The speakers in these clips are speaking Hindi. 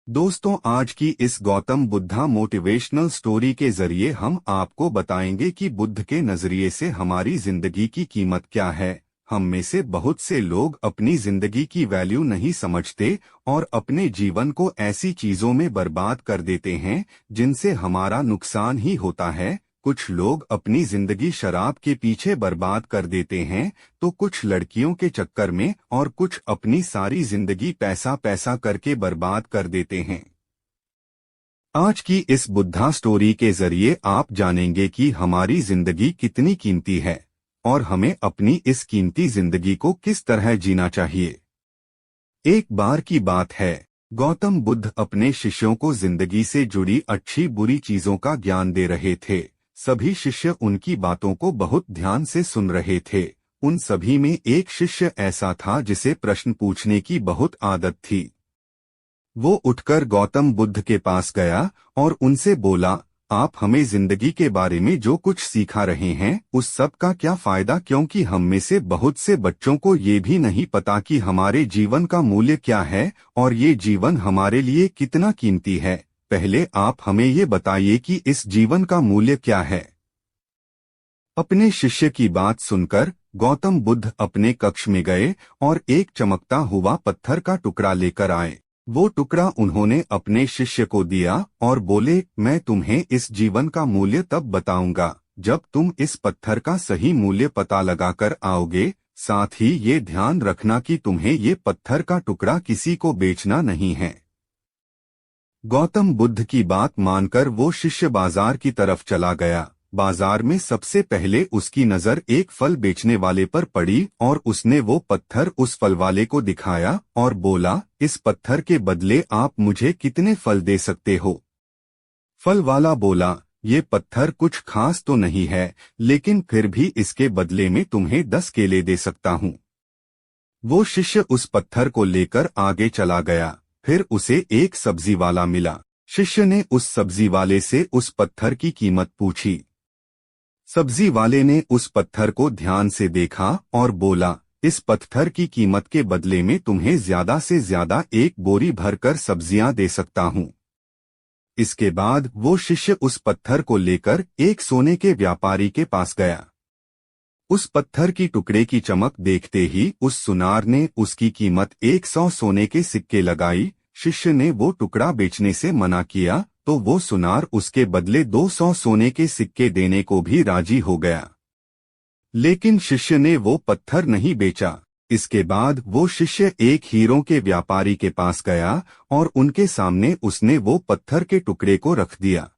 दोस्तों, आज की इस गौतम बुद्धा मोटिवेशनल स्टोरी के जरिए हम आपको बताएंगे कि बुद्ध के नजरिए से हमारी जिंदगी की कीमत क्या है। हम में से बहुत से लोग अपनी जिंदगी की वैल्यू नहीं समझते और अपने जीवन को ऐसी चीजों में बर्बाद कर देते हैं जिनसे हमारा नुकसान ही होता है। कुछ लोग अपनी जिंदगी शराब के पीछे बर्बाद कर देते हैं, तो कुछ लड़कियों के चक्कर में और कुछ अपनी सारी जिंदगी पैसा पैसा करके बर्बाद कर देते हैं। आज की इस बुद्धा स्टोरी के जरिए आप जानेंगे कि हमारी जिंदगी कितनी कीमती है और हमें अपनी इस कीमती जिंदगी को किस तरह जीना चाहिए। एक बार की बात है, गौतम बुद्ध अपने शिष्यों को जिंदगी से जुड़ी अच्छी बुरी चीजों का ज्ञान दे रहे थे। सभी शिष्य उनकी बातों को बहुत ध्यान से सुन रहे थे। उन सभी में एक शिष्य ऐसा था जिसे प्रश्न पूछने की बहुत आदत थी। वो उठकर गौतम बुद्ध के पास गया और उनसे बोला, आप हमें जिंदगी के बारे में जो कुछ सिखा रहे हैं उस सब का क्या फायदा, क्योंकि हम में से बहुत से बच्चों को ये भी नहीं पता कि हमारे जीवन का मूल्य क्या है और ये जीवन हमारे लिए कितना कीमती है। पहले आप हमें ये बताइए कि इस जीवन का मूल्य क्या है। अपने शिष्य की बात सुनकर गौतम बुद्ध अपने कक्ष में गए और एक चमकता हुआ पत्थर का टुकड़ा लेकर आए। वो टुकड़ा उन्होंने अपने शिष्य को दिया और बोले, मैं तुम्हें इस जीवन का मूल्य तब बताऊंगा जब तुम इस पत्थर का सही मूल्य पता लगाकर आओगे। साथ ही ये ध्यान रखना कि तुम्हें ये पत्थर का टुकड़ा किसी को बेचना नहीं है। गौतम बुद्ध की बात मानकर वो शिष्य बाजार की तरफ चला गया। बाजार में सबसे पहले उसकी नजर एक फल बेचने वाले पर पड़ी और उसने वो पत्थर उस फल वाले को दिखाया और बोला, इस पत्थर के बदले आप मुझे कितने फल दे सकते हो। फल वाला बोला, ये पत्थर कुछ खास तो नहीं है, लेकिन फिर भी इसके बदले में तुम्हें 10 केले दे सकता हूँ। वो शिष्य उस पत्थर को लेकर आगे चला गया। फिर उसे एक सब्जी वाला मिला। शिष्य ने उस सब्जी वाले से उस पत्थर की कीमत पूछी। सब्जी वाले ने उस पत्थर को ध्यान से देखा और बोला, इस पत्थर की कीमत के बदले में तुम्हें ज्यादा से ज्यादा एक बोरी भरकर सब्जियां दे सकता हूँ। इसके बाद वो शिष्य उस पत्थर को लेकर एक सोने के व्यापारी के पास गया। उस पत्थर की टुकड़े की चमक देखते ही उस सुनार ने उसकी कीमत 100 सोने के सिक्के लगाई। शिष्य ने वो टुकड़ा बेचने से मना किया तो वो सुनार उसके बदले 200 सोने के सिक्के देने को भी राजी हो गया। लेकिन शिष्य ने वो पत्थर नहीं बेचा। इसके बाद वो शिष्य एक हीरों के व्यापारी के पास गया और उनके सामने उसने वो पत्थर के टुकड़े को रख दिया।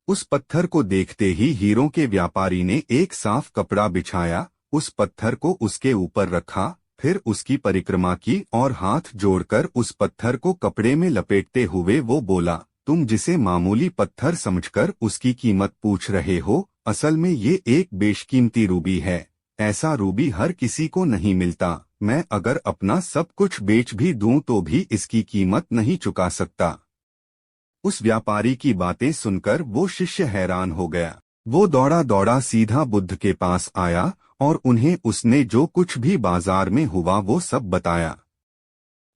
उस पत्थर को देखते ही हीरों के व्यापारी ने एक साफ कपड़ा बिछाया, उस पत्थर को उसके ऊपर रखा, फिर उसकी परिक्रमा की और हाथ जोड़कर उस पत्थर को कपड़े में लपेटते हुए वो बोला, तुम जिसे मामूली पत्थर समझकर उसकी कीमत पूछ रहे हो, असल में ये एक बेशकीमती रूबी है। ऐसा रूबी हर किसी को नहीं मिलता। मैं अगर अपना सब कुछ बेच भी दूं तो भी इसकी कीमत नहीं चुका सकता। उस व्यापारी की बातें सुनकर वो शिष्य हैरान हो गया। वो दौड़ा दौड़ा सीधा बुद्ध के पास आया और उन्हें उसने जो कुछ भी बाजार में हुआ वो सब बताया।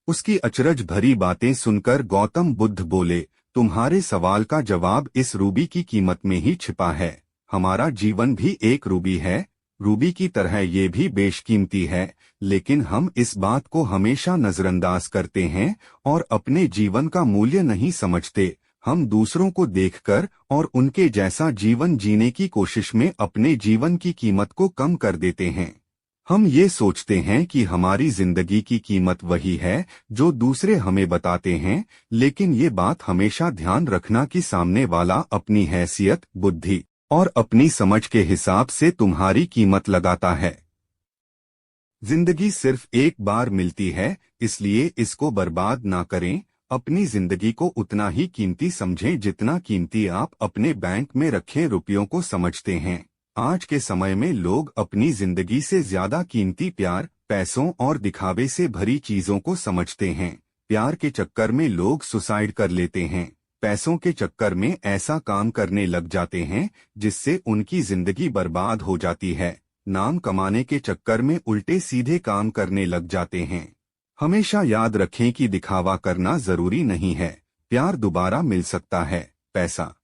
उसकी अचरज भरी बातें सुनकर गौतम बुद्ध बोले, तुम्हारे सवाल का जवाब इस रूबी की कीमत में ही छिपा है। हमारा जीवन भी एक रूबी है। रूबी की तरह ये भी बेशकीमती है, लेकिन हम इस बात को हमेशा नजरअंदाज करते हैं और अपने जीवन का मूल्य नहीं समझते। हम दूसरों को देखकर और उनके जैसा जीवन जीने की कोशिश में अपने जीवन की कीमत को कम कर देते हैं। हम ये सोचते हैं कि हमारी जिंदगी की कीमत वही है जो दूसरे हमें बताते हैं, लेकिन ये बात हमेशा ध्यान रखना कि सामने वाला अपनी हैसियत, बुद्धि और अपनी समझ के हिसाब से तुम्हारी कीमत लगाता है। जिंदगी सिर्फ एक बार मिलती है, इसलिए इसको बर्बाद ना करें। अपनी जिंदगी को उतना ही कीमती समझें जितना कीमती आप अपने बैंक में रखे रुपयों को समझते हैं। आज के समय में लोग अपनी जिंदगी से ज्यादा कीमती प्यार, पैसों और दिखावे से भरी चीजों को समझते हैं। प्यार के चक्कर में लोग सुसाइड कर लेते हैं। पैसों के चक्कर में ऐसा काम करने लग जाते हैं जिससे उनकी जिंदगी बर्बाद हो जाती है। नाम कमाने के चक्कर में उल्टे सीधे काम करने लग जाते हैं। हमेशा याद रखें कि दिखावा करना जरूरी नहीं है। प्यार दोबारा मिल सकता है, पैसा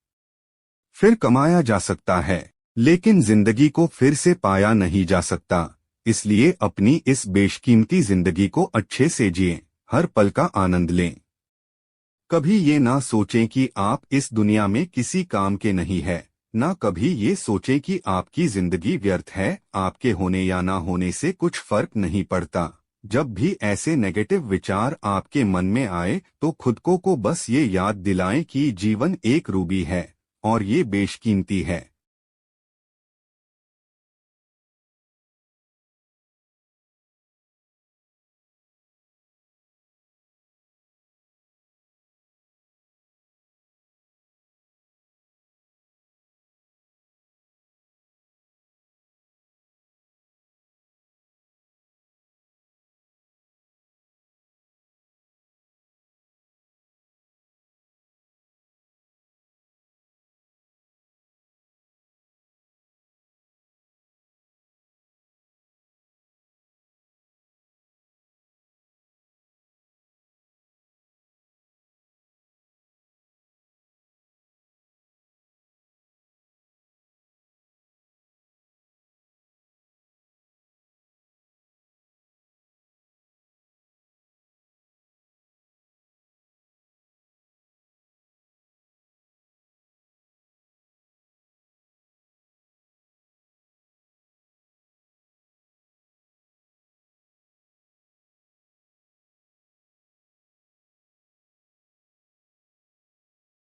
फिर कमाया जा सकता है, लेकिन जिंदगी को फिर से पाया नहीं जा सकता। इसलिए अपनी इस बेशकीमती जिंदगी को अच्छे से जिएं, हर पल का आनंद लें। कभी ये ना सोचें कि आप इस दुनिया में किसी काम के नहीं है, ना कभी ये सोचें कि आपकी जिंदगी व्यर्थ है। आपके होने या ना होने से कुछ फर्क नहीं पड़ता। जब भी ऐसे नेगेटिव विचार आपके मन में आए तो खुद को बस ये याद दिलाएं कि जीवन एक रूबी है और ये बेशकीमती है।